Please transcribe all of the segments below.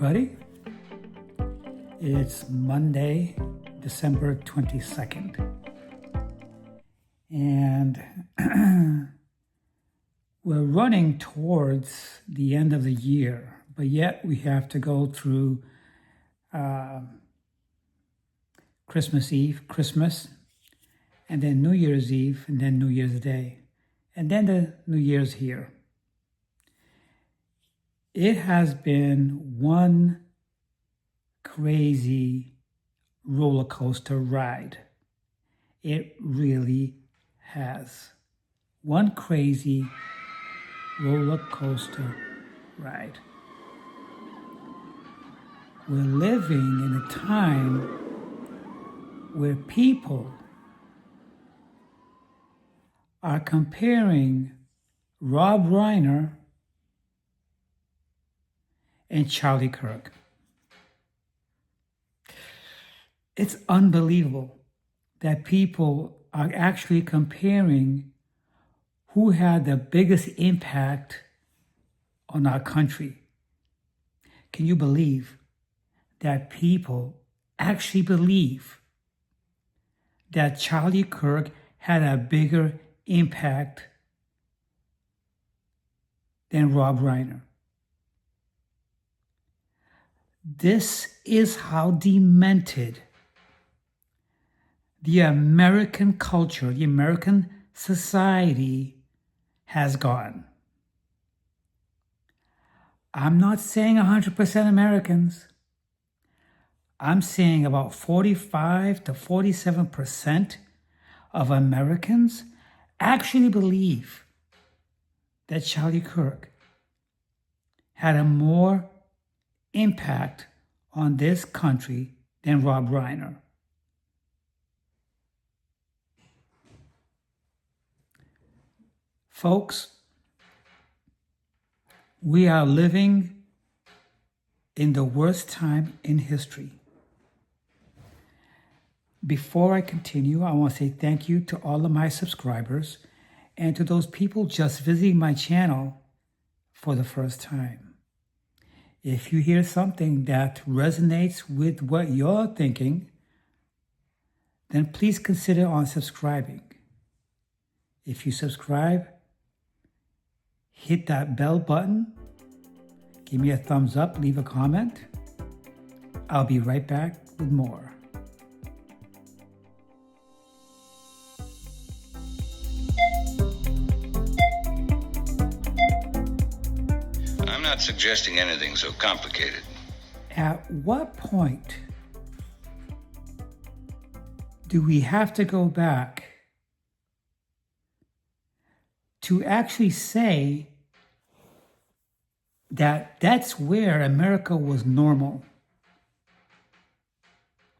everybody. It's Monday, December 22nd. And we're running towards the end of the year, but yet we have to go through Christmas Eve, and then New Year's Eve, and then New Year's Day, and then the New Year's here. It has been one crazy roller coaster ride. It really has. One crazy roller coaster ride. We're living in a time where people are comparing Rob Reiner and Charlie Kirk. It's unbelievable that people are actually comparing who had the biggest impact on our country. Can you believe that people actually believe that Charlie Kirk had a bigger impact than Rob Reiner? This is how demented the American culture, the American society has gone. I'm not saying 100% Americans. I'm saying about 45 to 47% of Americans actually believe that Charlie Kirk had a more impact on this country than Rob Reiner. Folks, we are living in the worst time in history. Before I continue, I want to say thank you to all of my subscribers and to those people just visiting my channel for the first time. If you hear something that resonates with what you're thinking, then please consider unsubscribing. If you subscribe, hit that bell button, give me a thumbs up, leave a comment. I'll be right back with more. I'm not suggesting anything so complicated. At what point do we have to go back to actually say that that's where America was normal?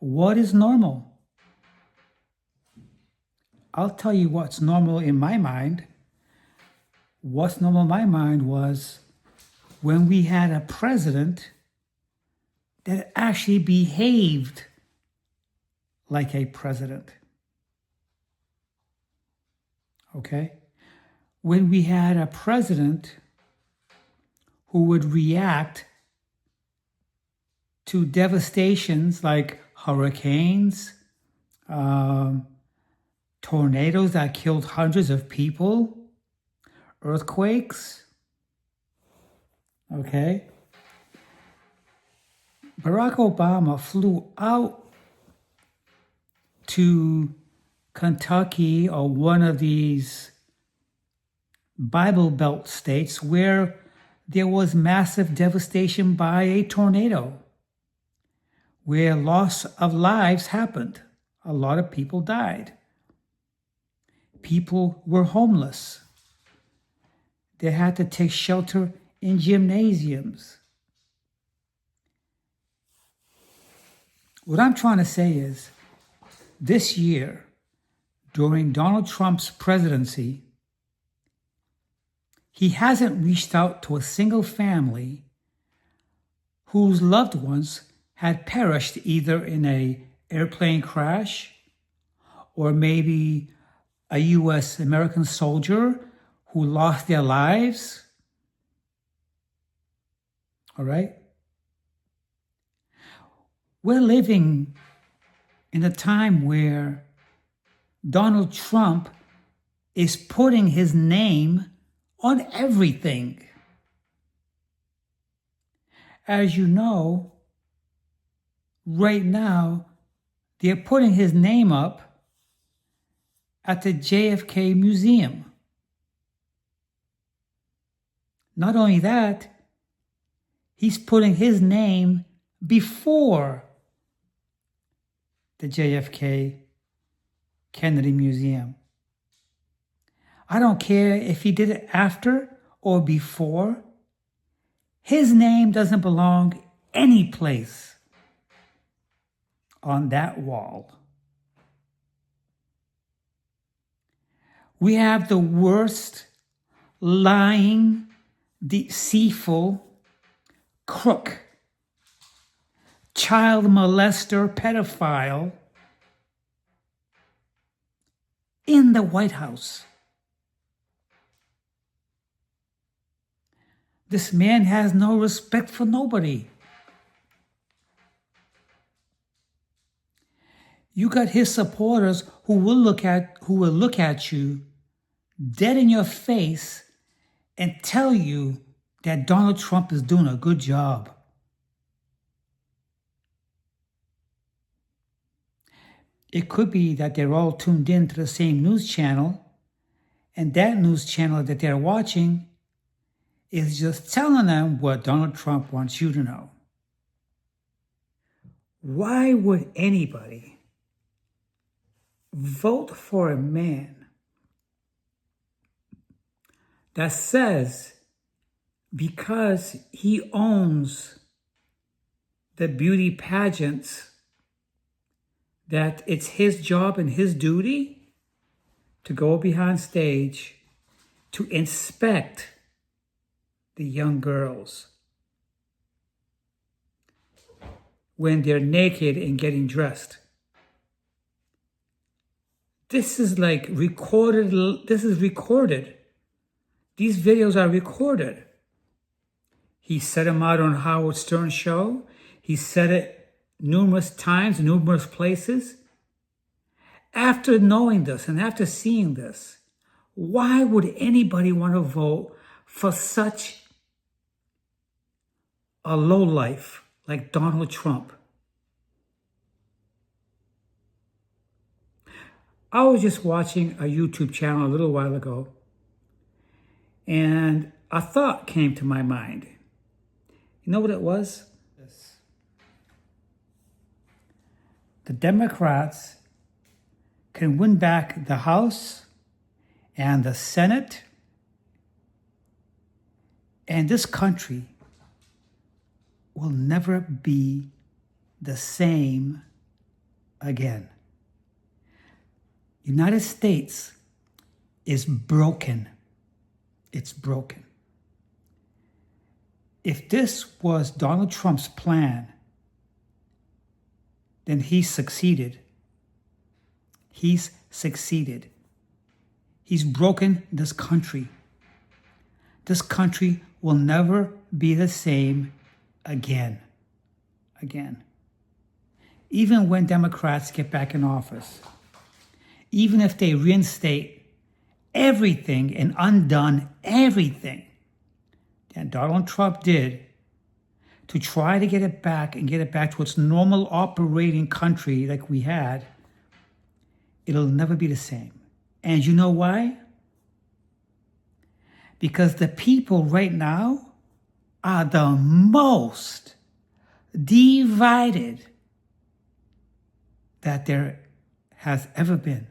What is normal? I'll tell you what's normal in my mind. What's normal in my mind was when we had a president that actually behaved like a president. Okay? When we had a president who would react to devastations like hurricanes, tornadoes that killed hundreds of people, earthquakes. Okay? Barack Obama flew out to Kentucky or one of these Bible Belt states where there was massive devastation by a tornado, where loss of lives happened. A lot of people died. People were homeless. They had to take shelter in gymnasiums. What I'm trying to say is, this year, during Donald Trump's presidency, he hasn't reached out to a single family whose loved ones had perished either in an airplane crash or maybe a U.S. American soldier who lost their lives. All right? We're living in a time where Donald Trump is putting his name on everything. As you know, right now, they're putting his name up at the JFK Museum. Not only that, he's putting his name before the JFK Kennedy Museum. I don't care if he did it after or before. His name doesn't belong any place on that wall. We have the worst, lying, deceitful, crook, child molester, pedophile in the White House. This man has no respect for nobody. You got his supporters who will look at you dead in your face and tell you that Donald Trump is doing a good job. It could be that they're all tuned in to the same news channel, and that news channel that they're watching is just telling them what Donald Trump wants you to know. Why would anybody vote for a man that says because he owns the beauty pageants that it's his job and his duty to go behind stage to inspect the young girls when they're naked and getting dressed? This is like recorded. This is recorded. These videos are recorded. He said them out on Howard Stern's show. He said it numerous times, numerous places. After knowing this and after seeing this, why would anybody want to vote for such a lowlife like Donald Trump? I was just watching a YouTube channel a little while ago, and a thought came to my mind. You know what it was? The Democrats can win back the House and the Senate, and this country will never be the same again. United States is broken. It's broken. If this was Donald Trump's plan, then he's succeeded. He's succeeded. He's broken this country. This country will never be the same again. Again. Even when Democrats get back in office, even if they reinstate everything and undone everything that Donald Trump did to try to get it back and get it back to its normal operating country like we had, it'll never be the same. And you know why? Because the people right now are the most divided that there has ever been.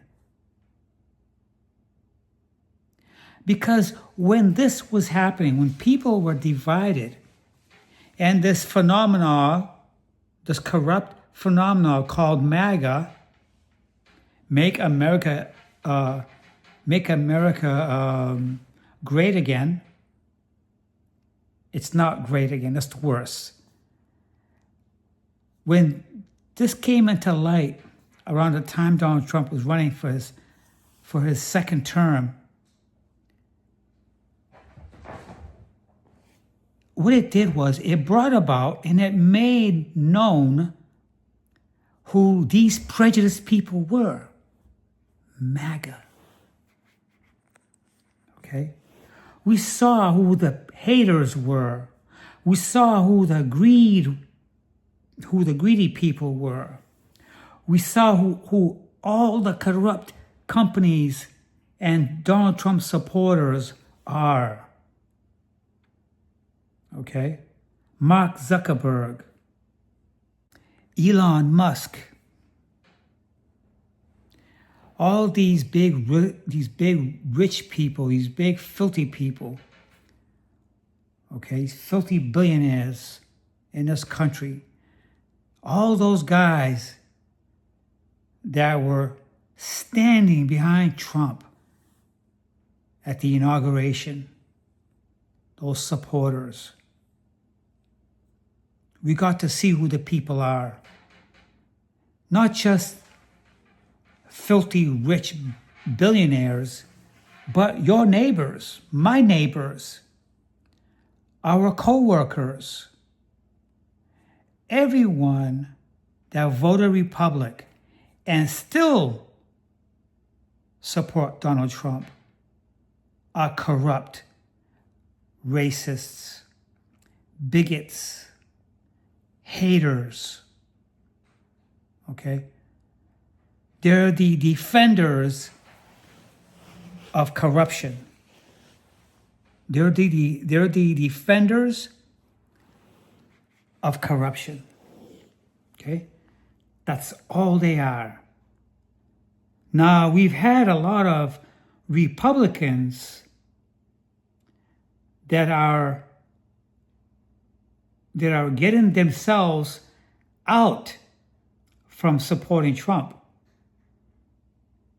Because when this was happening, when people were divided, and this phenomenon, this corrupt phenomenon called MAGA, Make America Great Again, it's not great again, it's worse. When this came into light around the time Donald Trump was running for his second term, what it did was it brought about and it made known who these prejudiced people were. MAGA. Okay? We saw who the haters were. We saw who the greedy people were. We saw who all the corrupt companies and Donald Trump supporters are. Okay? Mark Zuckerberg, Elon Musk, all these big rich people, these big filthy people, okay, these filthy billionaires in this country, all those guys that were standing behind Trump at the inauguration, those supporters. We got to see who the people are. Not just filthy rich billionaires, but your neighbors, my neighbors, our co-workers, everyone that voted Republican and still support Donald Trump are corrupt, racists, bigots, haters. Okay? They're the defenders of corruption. They're the defenders of corruption. Okay? That's all they are. Now, we've had a lot of Republicans that are getting themselves out from supporting Trump.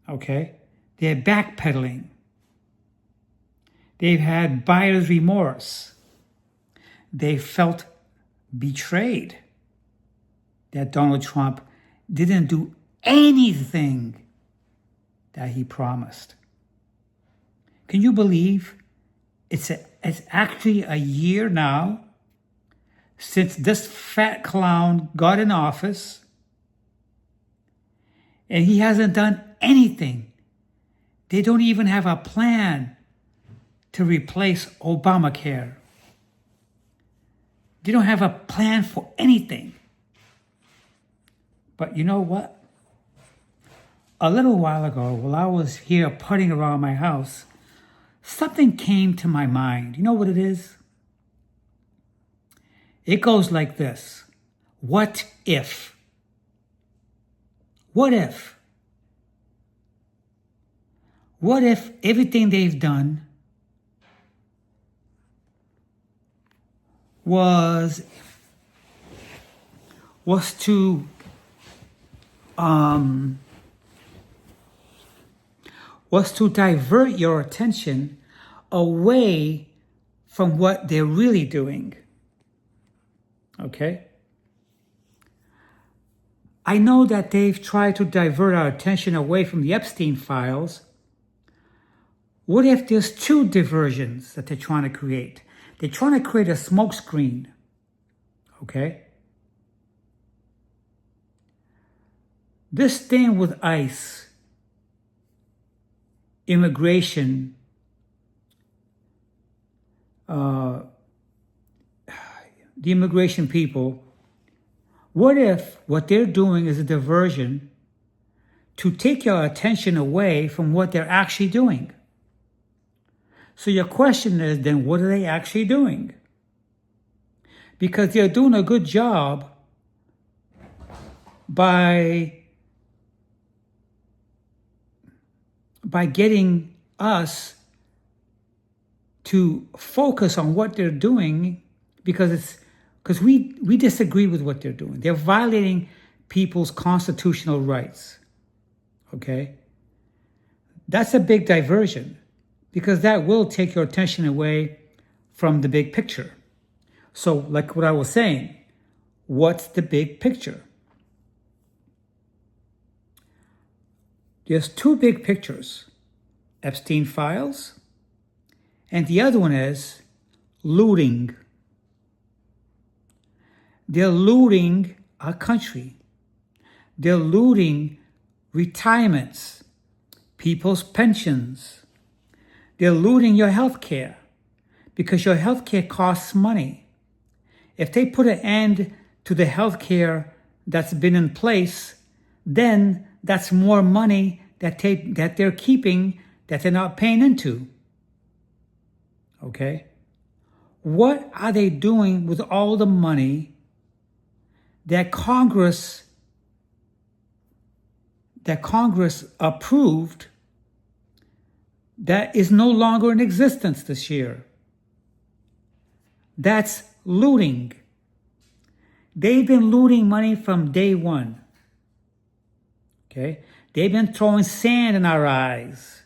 Okay? They're backpedaling. They've had buyer's remorse. They felt betrayed that Donald Trump didn't do anything that he promised. Can you believe it's actually a year now since this fat clown got in office, and he hasn't done anything. They don't even have a plan to replace Obamacare. They don't have a plan for anything. But you know what? A little while ago, while I was here putting around my house, something came to my mind. You know what it is? It goes like this. What if? What if? What if everything they've done was to divert your attention away from what they're really doing? Okay? I know that they've tried to divert our attention away from the Epstein files. What if there's two diversions that they're trying to create? They're trying to create a smokescreen. Okay? This thing with ICE, immigration, the immigration people, what if what they're doing is a diversion to take your attention away from what they're actually doing? So your question is, then what are they actually doing? Because they're doing a good job by getting us to focus on what they're doing, because we disagree with what they're doing. They're violating people's constitutional rights. Okay? That's a big diversion, because that will take your attention away from the big picture. So, like what I was saying, what's the big picture? There's two big pictures: Epstein files, and the other one is looting. They're looting our country. They're looting retirements, people's pensions. They're looting your health care because your health care costs money. If they put an end to the health care that's been in place, then that's more money that they're keeping that they're not paying into. Okay? What are they doing with all the money that Congress approved that is no longer in existence this year? That's looting. They've been looting money from day one. Okay? They've been throwing sand in our eyes.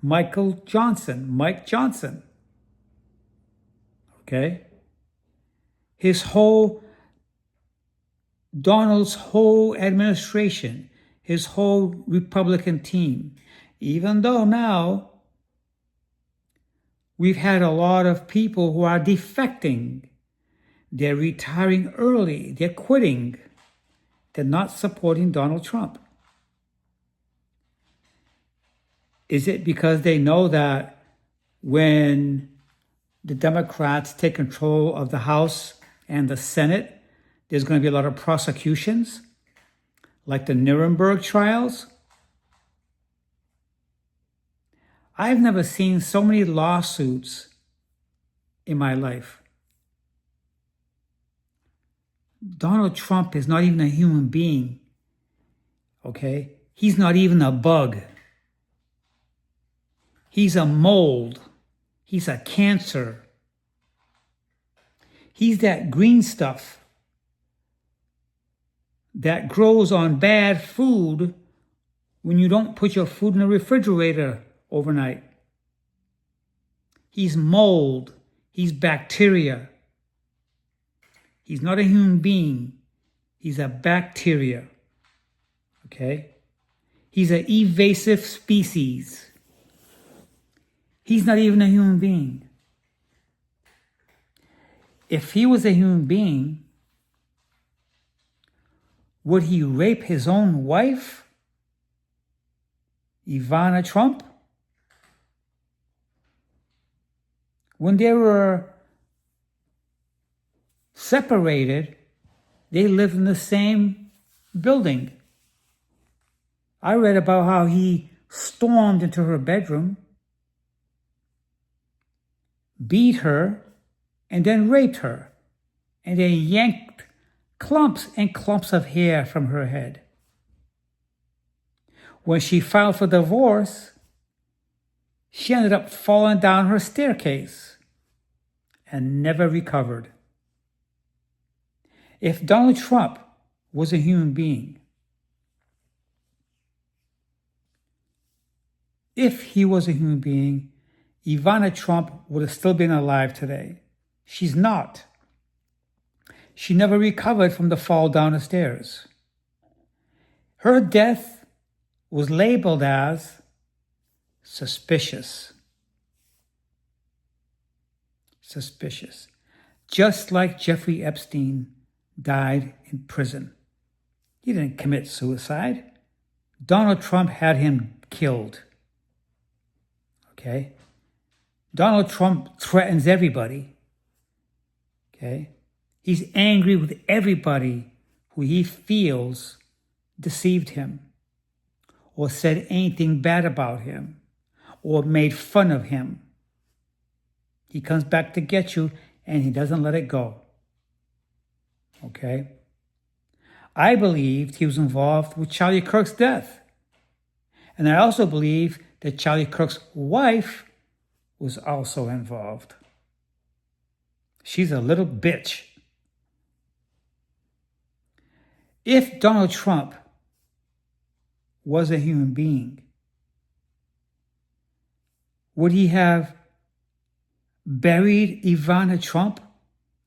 Mike Johnson. Okay? Donald's whole administration, his whole Republican team, even though now we've had a lot of people who are defecting. They're retiring early. They're quitting. They're not supporting Donald Trump. Is it because they know that when the Democrats take control of the House and the Senate, there's going to be a lot of prosecutions, like the Nuremberg trials? I've never seen so many lawsuits in my life. Donald Trump is not even a human being, okay? He's not even a bug. He's a mold. He's a cancer. He's that green stuff that grows on bad food when you don't put your food in the refrigerator overnight. He's mold. He's bacteria. He's not a human being. He's a bacteria. Okay? He's an evasive species. He's not even a human being. If he was a human being, would he rape his own wife, Ivana Trump? When they were separated, they lived in the same building. I read about how he stormed into her bedroom, beat her, and then raped her, and then yanked clumps and clumps of hair from her head. When she filed for divorce, she ended up falling down her staircase and never recovered. If Donald Trump was a human being, Ivana Trump would have still been alive today. She's not. She never recovered from the fall down the stairs. Her death was labeled as suspicious. Suspicious. Just like Jeffrey Epstein died in prison. He didn't commit suicide. Donald Trump had him killed. Okay? Donald Trump threatens everybody. Okay? He's angry with everybody who he feels deceived him or said anything bad about him or made fun of him. He comes back to get you and he doesn't let it go. Okay? I believed he was involved with Charlie Kirk's death. And I also believe that Charlie Kirk's wife was also involved. She's a little bitch. If Donald Trump was a human being, would he have buried Ivana Trump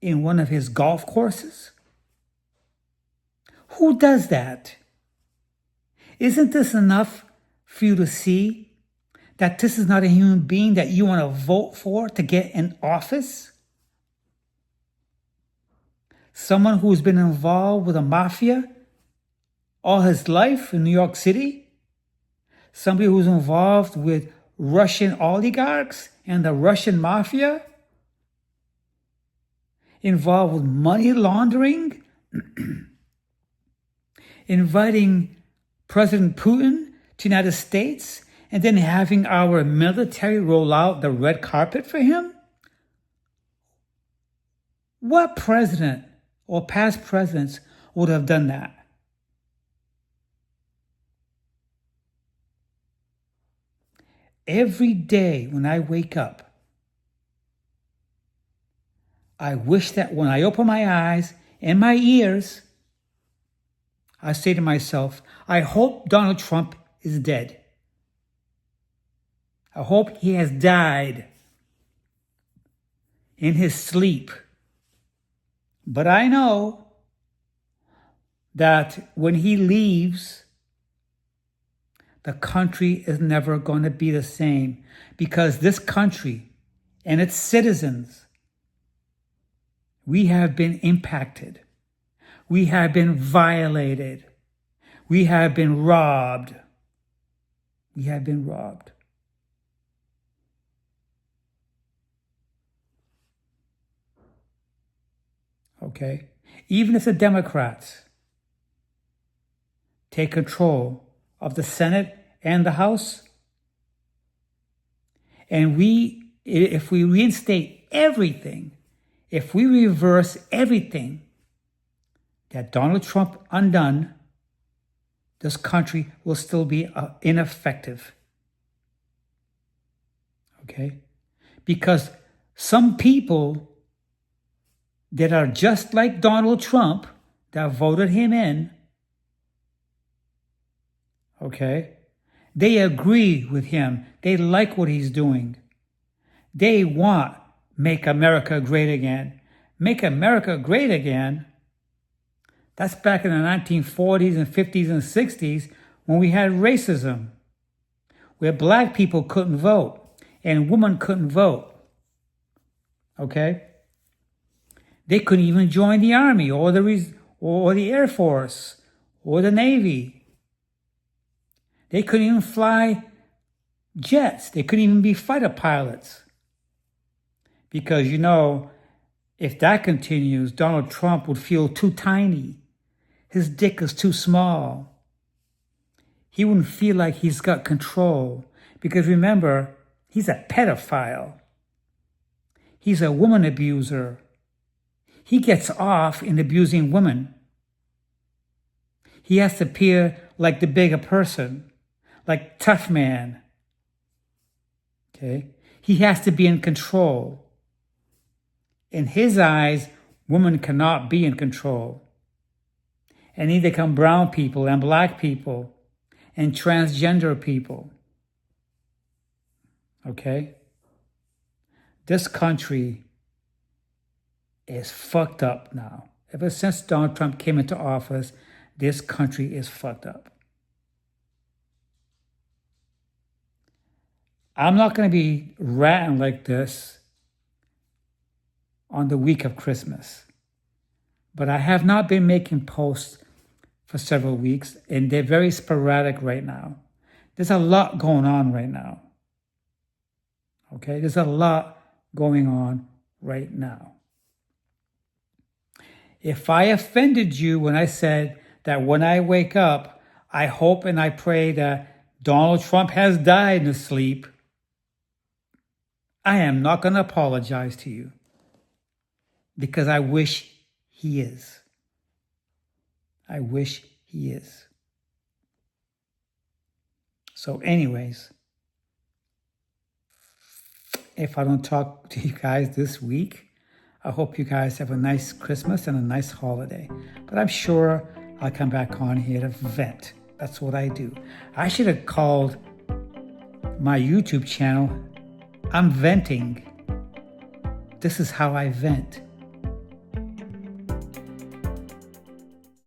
in one of his golf courses? Who does that? Isn't this enough for you to see that this is not a human being that you want to vote for to get in office? Someone who's been involved with a mafia all his life in New York City? Somebody who's involved with Russian oligarchs and the Russian mafia? Involved with money laundering? Inviting President Putin to the United States and then having our military roll out the red carpet for him? What president or past presidents would have done that? Every day when I wake up, I wish that when I open my eyes and my ears, I say to myself, I hope Donald Trump is dead. I hope he has died in his sleep. But I know that when he leaves, the country is never going to be the same, because this country and its citizens, we have been impacted. We have been violated. We have been robbed. We have been robbed. Okay? Even if the Democrats take control of the Senate and the House, and if we reinstate everything, if we reverse everything that Donald Trump undone, this country will still be ineffective. Okay? Because some people that are just like Donald Trump, that voted him in, okay, they agree with him. They like what he's doing. They want Make America Great Again. Make America Great Again? That's back in the 1940s and 50s and 60s when we had racism, where black people couldn't vote and women couldn't vote. Okay? They couldn't even join the Army or the Air Force or the Navy. They couldn't even fly jets. They couldn't even be fighter pilots. Because, you know, if that continues, Donald Trump would feel too tiny. His dick is too small. He wouldn't feel like he's got control. Because remember, he's a pedophile. He's a woman abuser. He gets off in abusing women. He has to appear like the bigger person, like tough man. Okay? He has to be in control. In his eyes, women cannot be in control. And neither can brown people and black people and transgender people. Okay? This country is fucked up now. Ever since Donald Trump came into office, this country is fucked up. I'm not going to be ranting like this on the week of Christmas. But I have not been making posts for several weeks, and they're very sporadic right now. There's a lot going on right now. Okay? There's a lot going on right now. If I offended you when I said that when I wake up, I hope and I pray that Donald Trump has died in his sleep, I am not going to apologize to you, because I wish he is. I wish he is. So anyways, if I don't talk to you guys this week, I hope you guys have a nice Christmas and a nice holiday. But I'm sure I'll come back on here to vent. That's what I do. I should have called my YouTube channel, I'm Venting. This is how I vent.